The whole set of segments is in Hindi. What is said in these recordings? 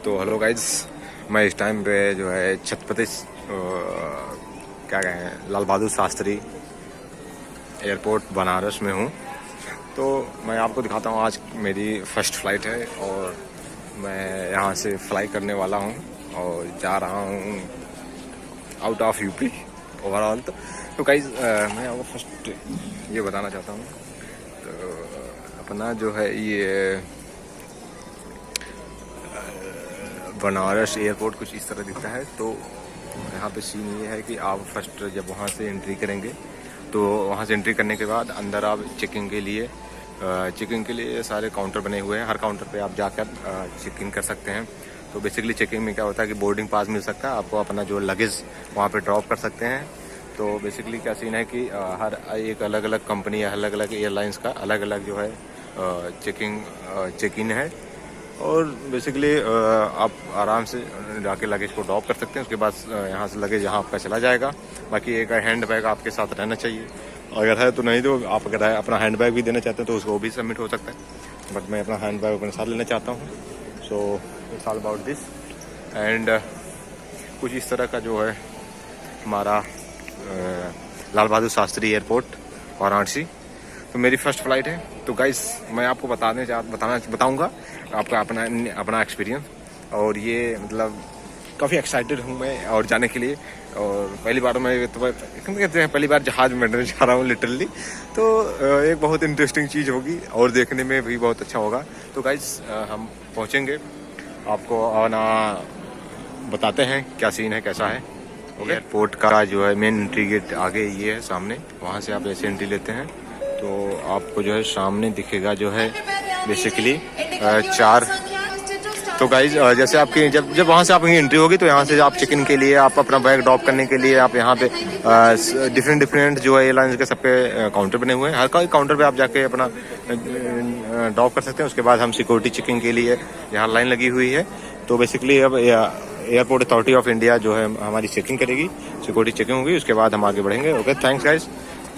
तो हेलो गाइज, मैं इस टाइम पे जो है छत्रपति क्या कहें लाल बहादुर शास्त्री एयरपोर्ट बनारस में हूँ। तो मैं आपको दिखाता हूँ, आज मेरी फर्स्ट फ्लाइट है और मैं यहाँ से फ्लाई करने वाला हूँ और जा रहा हूँ आउट ऑफ यूपी ओवरऑल। तो गाइज मैं आपको फर्स्ट ये बताना चाहता हूँ, तो अपना जो है ये बनारस एयरपोर्ट कुछ इस तरह दिखता है। तो यहाँ पे सीन ये है कि आप फर्स्ट जब वहाँ से एंट्री करेंगे तो वहाँ से एंट्री करने के बाद अंदर आप चेकिंग के लिए सारे काउंटर बने हुए हैं। हर काउंटर पे आप जाकर चेकिंग कर सकते हैं। तो बेसिकली चेकिंग में क्या होता है कि बोर्डिंग पास मिल सकता है आपको, अपना जो लगेज वहाँ पे ड्रॉप कर सकते हैं। तो बेसिकली क्या सीन है कि हर एक अलग अलग कंपनी या अलग अलग एयरलाइंस का अलग अलग जो है चेक इन है। और बेसिकली आप आराम से जाके लगेज को ड्रॉप कर सकते हैं। उसके बाद यहाँ से लगेज यहाँ आपका चला जाएगा। बाकी एक हैंड बैग आपके साथ रहना चाहिए, अगर है तो नहीं तो आप अगर है अपना हैंड बैग भी देना चाहते हैं तो उसको भी सबमिट हो सकता है। बट मैं अपना हैंड बैग अपने साथ लेना चाहता हूँ। So it's all about this and कुछ इस तरह का जो है हमारा लाल बहादुर शास्त्री एयरपोर्ट वाराणसी। तो मेरी फर्स्ट फ्लाइट है। तो गाइस मैं आपको बताऊंगा आपका अपना एक्सपीरियंस। और ये मतलब काफ़ी एक्साइटेड हूँ मैं और जाने के लिए। और पहली बार मैं तो कहते हैं पहली बार जहाज में जा रहा हूँ लिटरली। तो एक बहुत इंटरेस्टिंग चीज़ होगी और देखने में भी बहुत अच्छा होगा। तो गाइस हम पहुँचेंगे, आपको आना बताते हैं क्या सीन है कैसा है। एयरपोर्ट का जो है मेन एंट्री गेट आगे ये है सामने, वहाँ से आप ऐसे एंट्री लेते हैं तो आपको जो है सामने दिखेगा जो है बेसिकली 4। तो गाइज जैसे आपकी जब वहाँ से आपकी एंट्री होगी तो यहाँ से आप चेक इन के लिए आप अपना बैग ड्रॉप करने के लिए आप यहाँ पे डिफरेंट जो है एयरलाइंस के सबके काउंटर बने हुए हैं। हर कोई काउंटर पे आप जाके अपना ड्रॉप कर सकते हैं। उसके बाद हम सिक्योरिटी चेकिंग के लिए यहाँ लाइन लगी हुई है। तो बेसिकली अब एयरपोर्ट अथॉरिटी ऑफ इंडिया जो है हमारी चेकिंग करेगी, सिक्योरिटी चेकिंग होगी, उसके बाद हम आगे बढ़ेंगे। Okay, thanks guys,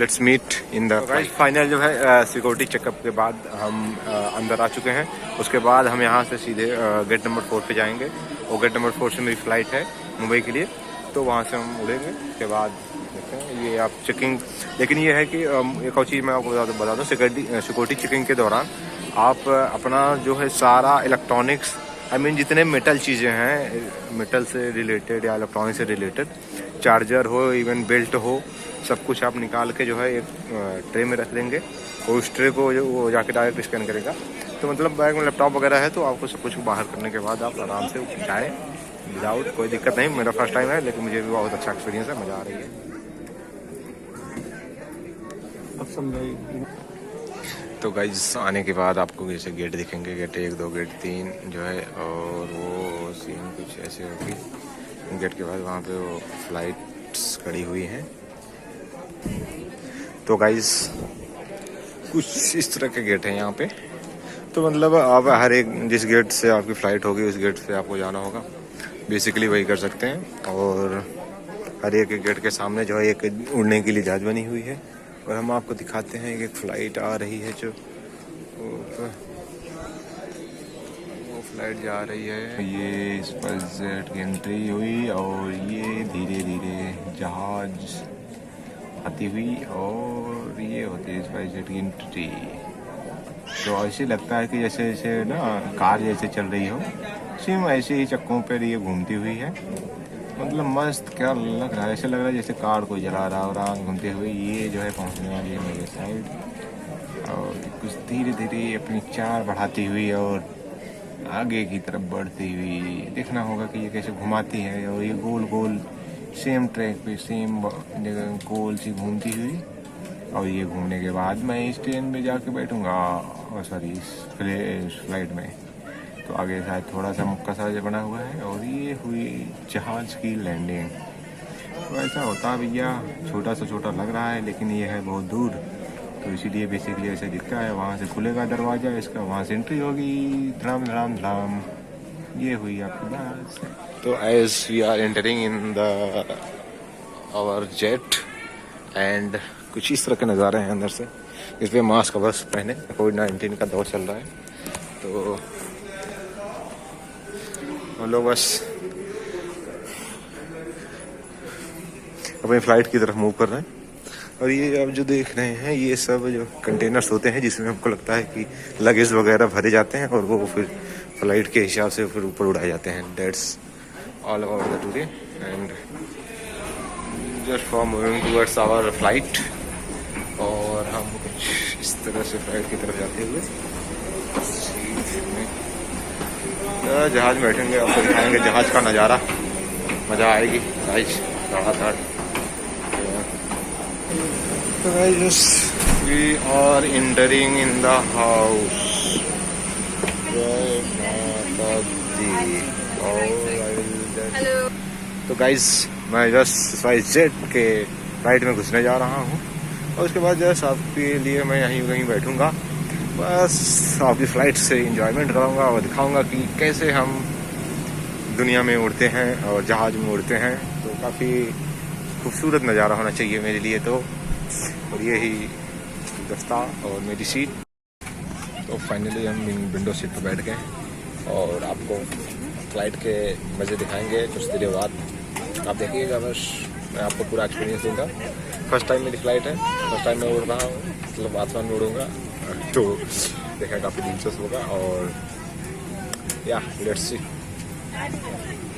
let's meet in the final जो है सिक्योरिटी चेकअप के बाद हम अंदर आ चुके हैं। उसके बाद हम यहाँ से सीधे गेट नंबर 4 पे जाएंगे और गेट नंबर 4 से मेरी फ़्लाइट है मुंबई के लिए। तो वहाँ से हम उड़ेंगे। उसके बाद देखते हैं ये आप चेकिंग। लेकिन ये है कि एक और चीज़ मैं आपको बता दूँ, सिक्योरिटी चेकिंग के दौरान आप अपना जो है सारा इलेक्ट्रॉनिक्स जितने मेटल चीज़ें हैं, मेटल से रिलेटेड या इलेक्ट्रॉनिक से रिलेटेड, चार्जर हो इवन बेल्ट हो, सब कुछ आप निकाल के जो है एक ट्रे में रख देंगे और उस ट्रे को जो वो जाके डायरेक्ट स्कैन करेगा। तो मतलब बैग में लैपटॉप वगैरह है तो आपको सब कुछ बाहर करने के बाद आप आराम से जाएँ विदाउट कोई दिक्कत नहीं। मेरा फर्स्ट टाइम है लेकिन मुझे भी बहुत अच्छा एक्सपीरियंस है, मज़ा आ रही है। तो गाइज आने के बाद आपको जैसे गेट दिखेंगे, गेट 1 2 गेट 3 जो है, और वो सीन कुछ ऐसे होगी। गेट के बाद वहाँ पे वो फ्लाइट्स खड़ी हुई हैं। तो गाइज कुछ इस तरह के गेट हैं यहाँ पे। तो मतलब आप हर एक जिस गेट से आपकी फ़्लाइट होगी उस गेट से आपको जाना होगा, बेसिकली वही कर सकते हैं। और हर एक गेट के सामने जो है एक उड़ने के लिए जहाज बनी हुई है और हम आपको दिखाते हैं एक फ़्लाइट आ रही है जो वो फ्लाइट जा रही है। ये इस पर जेट की एंट्री हुई और ये धीरे धीरे जहाज आती हुई और ये होती है स्पाइस जेट की एंट्री। तो ऐसे लगता है कि जैसे जैसे ना कार जैसे चल रही हो, सेम ऐसे ही चक्कों पर ये घूमती हुई है। मतलब मस्त क्या लग रहा है, ऐसे लग रहा है जैसे कार कोई जला रहा और आग घूमते हुए ये जो है पहुंचने वाली है मेरे साइड। और कुछ धीरे धीरे अपनी चाल बढ़ाती हुई और आगे की तरफ बढ़ती हुई देखना होगा कि ये कैसे घुमाती है। और ये गोल गोल सेम ट्रैक पे सेम जगह गोल सी घूमती हुई। और ये घूमने के बाद मैं इस ट्रेन में जाके बैठूंगा, और सॉरी इस फ्लाइट में। तो आगे शायद थोड़ा सा मुक्का सा बना हुआ है और ये हुई जहाज की लैंडिंग। तो ऐसा होता भैया, छोटा सा छोटा लग रहा है लेकिन ये है बहुत दूर, तो इसीलिए बेसिकली ऐसे दिखता है। वहाँ से खुलेगा दरवाज़ा इसका, वहाँ से एंट्री होगी, धड़ाम धड़ाम धड़ाम, ये हुई आपकी बात। तो as we are entering in the our jet and कुछ इस तरह के नज़ारे हैं अंदर से। इस पर मास्क बस पहने, कोविड-19 का दौर चल रहा है। तो हम लोग बस अपनी फ्लाइट की तरफ मूव कर रहे हैं। और ये आप जो देख रहे हैं ये सब जो कंटेनर्स होते हैं जिसमें हमको लगता है कि लगेज वगैरह भरे जाते हैं और वो फिर फ्लाइट के हिसाब से फिर ऊपर उड़ाए जाते हैं। That's all about the today and just for moving towards our flight. और हम कुछ इस तरह से फ्लाइट की तरफ जाते हुए जहाज में बैठेंगे, आपको दिखाएंगे जहाज का नज़ारा, मज़ा आएगी। गाइस धड़ाधड़ So guys, we are entering in the house. Hello. तो गाइज मैं जस्ट SpiceJet के फ्लाइट में घुसने जा रहा हूँ और उसके बाद जस्ट आपके लिए मैं यहीं कहीं बैठूँगा, बस आपकी फ़्लाइट से इंजॉयमेंट कराऊँगा और दिखाऊँगा कि कैसे हम दुनिया में उड़ते हैं और जहाज़ में उड़ते हैं। तो काफ़ी खूबसूरत नज़ारा होना चाहिए मेरे लिए तो। और ये ही दस्ता और मेरी सीट। तो फाइनली हम विंडो सीट पर बैठ गए और आपको फ़्लाइट के मज़े दिखाएंगे कुछ देर बाद। आप देखिएगा, बस मैं आपको पूरा एक्सपीरियंस दूंगा। फर्स्ट टाइम मेरी फ़्लाइट है, फर्स्ट टाइम मैं उड़ रहा हूँ, मतलब आसमान में उड़ूँगा, तो देखा काफ़ी दिलचस्प होगा। और या let's see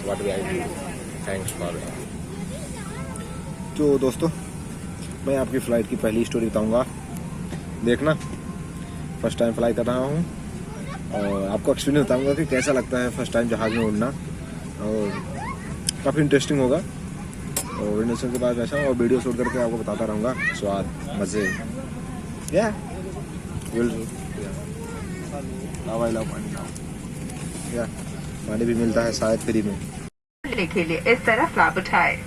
what we I do. Thanks for. तो दोस्तों मैं आपकी फ़्लाइट की पहली स्टोरी बताऊंगा, देखना। फर्स्ट टाइम फ्लाई कर रहा हूँ और आपको एक्सपीरियंस बताऊंगा कि कैसा लगता है फर्स्ट टाइम जहाज़ में उड़ना, और काफ़ी इंटरेस्टिंग होगा। और विंडोशन के बाद ऐसा और वीडियो शूट करके आपको बताता रहूँगा, स्वाद मज़े। या पानी भी मिलता है शायद फ्री में। के लिए इस तरफ लाभ उठाए।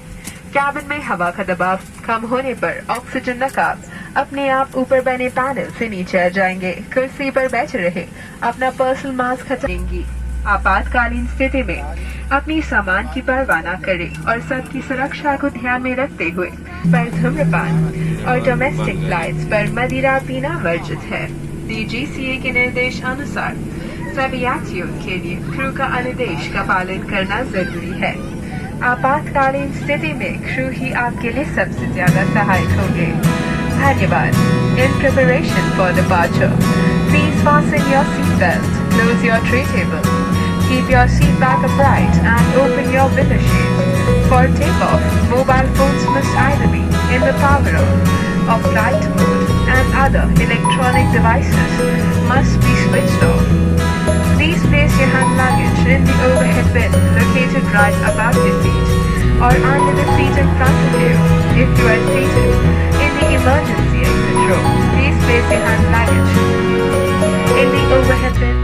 कैबिन में हवा का दबाव कम होने पर ऑक्सीजन नकाब अपने आप ऊपर बने पैनल से नीचे आ जाएंगे। कुर्सी पर बैठे रहे, अपना पर्सनल मास्क हटाएंगी। आपातकालीन स्थिति में अपनी सामान की परवाह न करें और सबकी सुरक्षा को ध्यान में रखते हुए पर धूम्रपान और डोमेस्टिक फ्लाइट्स पर मदिरा पीना वर्जित है। DGCA के निर्देश अनुसार सभी यात्रियों के लिए क्रू का अनुदेश का पालन करना जरूरी है। आपातकालीन स्थिति में क्रू ही आपके लिए सबसे ज्यादा सहायक होंगे। धन्यवाद। In preparation for departure, please fasten your seat belt, close your tray table, keep your seat back upright and open your window shade. For takeoff, mobile phones must either be in the power of flight mode and other electronic devices must be switched off. Please place your hand luggage in the overhead bin located right above your feet or under the seat in front of you. If you are seated in the emergency exit row, please place your hand luggage in the overhead bin.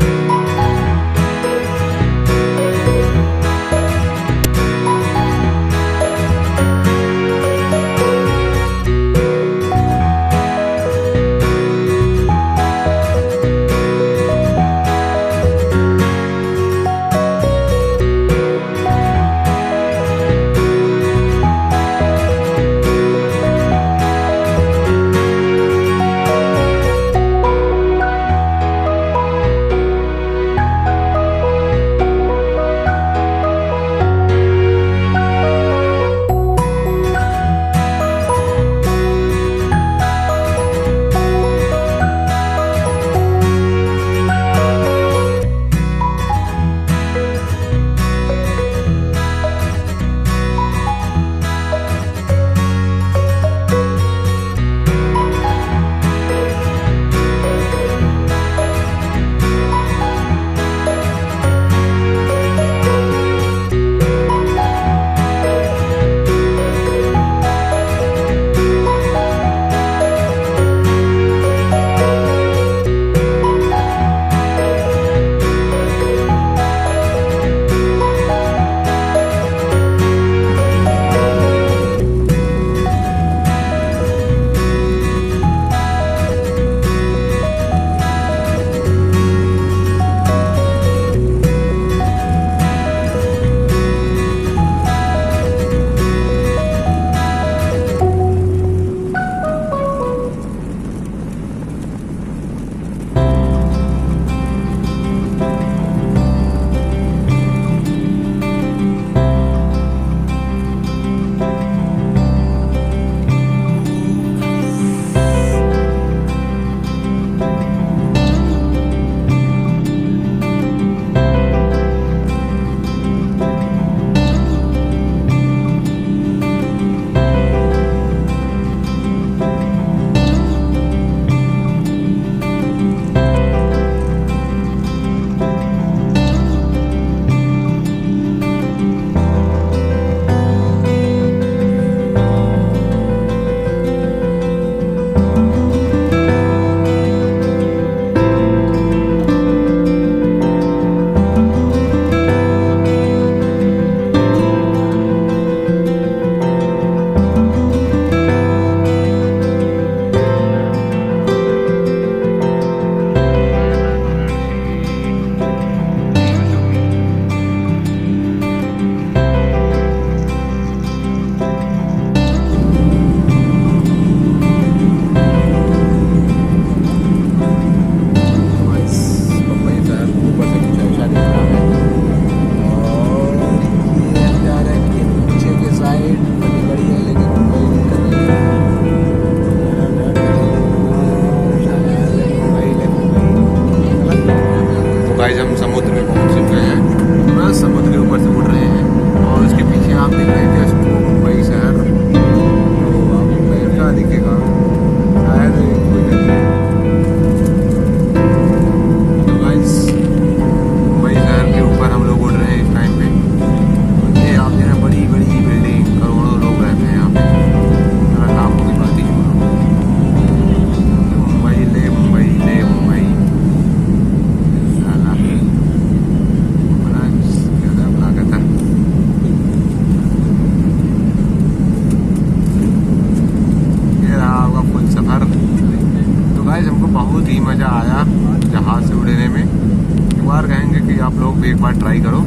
एक बार ट्राई करो,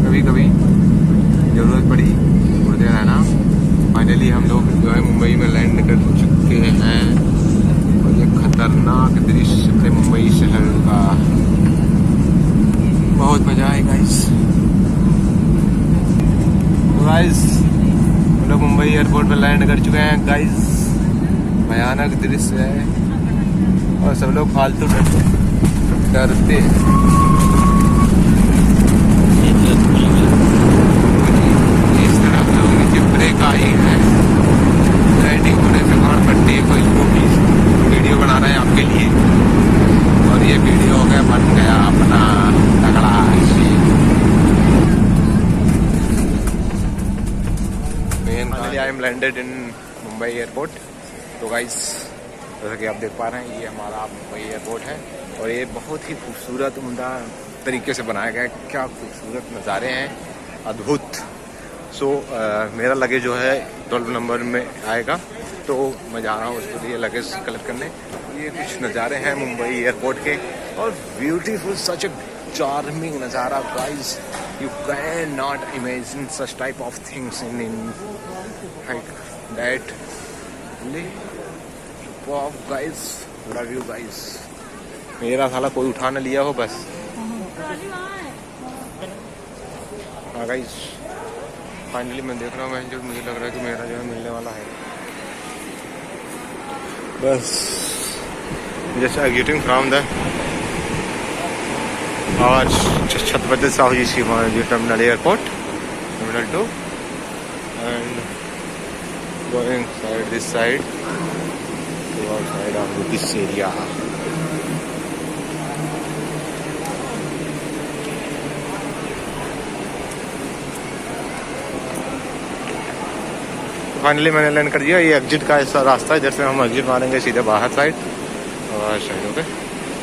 कभी कभी ज़रूरत पड़ी उड़ते रहना। फाइनली हम लोग जो है मुंबई में लैंड कर चुके हैं और ये खतरनाक दृश्य है मुंबई शहर का। बहुत मज़ा आएगा गाइस। हम लोग मुंबई एयरपोर्ट पर लैंड कर चुके हैं गाइस। भयानक दृश्य है और सब लोग फालतू डरते इस तरफ लोग नीचे ब्रेक आई है, लैंडिंग होने से बाहर पट्टी कोई वीडियो बना रहे हैं आपके लिए। और ये वीडियो हो गया बन गया अपना तगड़ा। I am landed in Mumbai airport. तो गाइस जैसा कि आप देख पा रहे हैं ये हमारा मुंबई एयरपोर्ट है और ये बहुत ही खूबसूरत उम्दा तरीके से बनाया गया है। क्या खूबसूरत नज़ारे हैं, अद्भुत। सो मेरा लगेज जो है 12 नंबर में आएगा, तो मैं जा रहा हूँ उसके लिए लगेज कलेक्ट करने। ये कुछ नज़ारे हैं मुंबई एयरपोर्ट के और ब्यूटीफुल, सच ए चार्मिंग नज़ारा guys. You cannot imagine such type of things in like that. Really? Wow guys, love you guys. मेरा साला कोई उठा न लिया हो बस। हाँ गाइस, फाइनली मैं देख रहा हूँ, जो मुझे लग रहा है कि मेरा जो है मिलने वाला है बस। जस्ट एग्जिटिंग फ्रॉम द आज Chhatrapati Sahu ji terminal airport, terminal 2, and going side this side to outside of this area. Finally मैंने लैंड कर दिया। ये एग्जिट का ऐसा रास्ता है, जैसे हम एग्जिट मारेंगे सीधे बाहर साइड और साइड हो गए।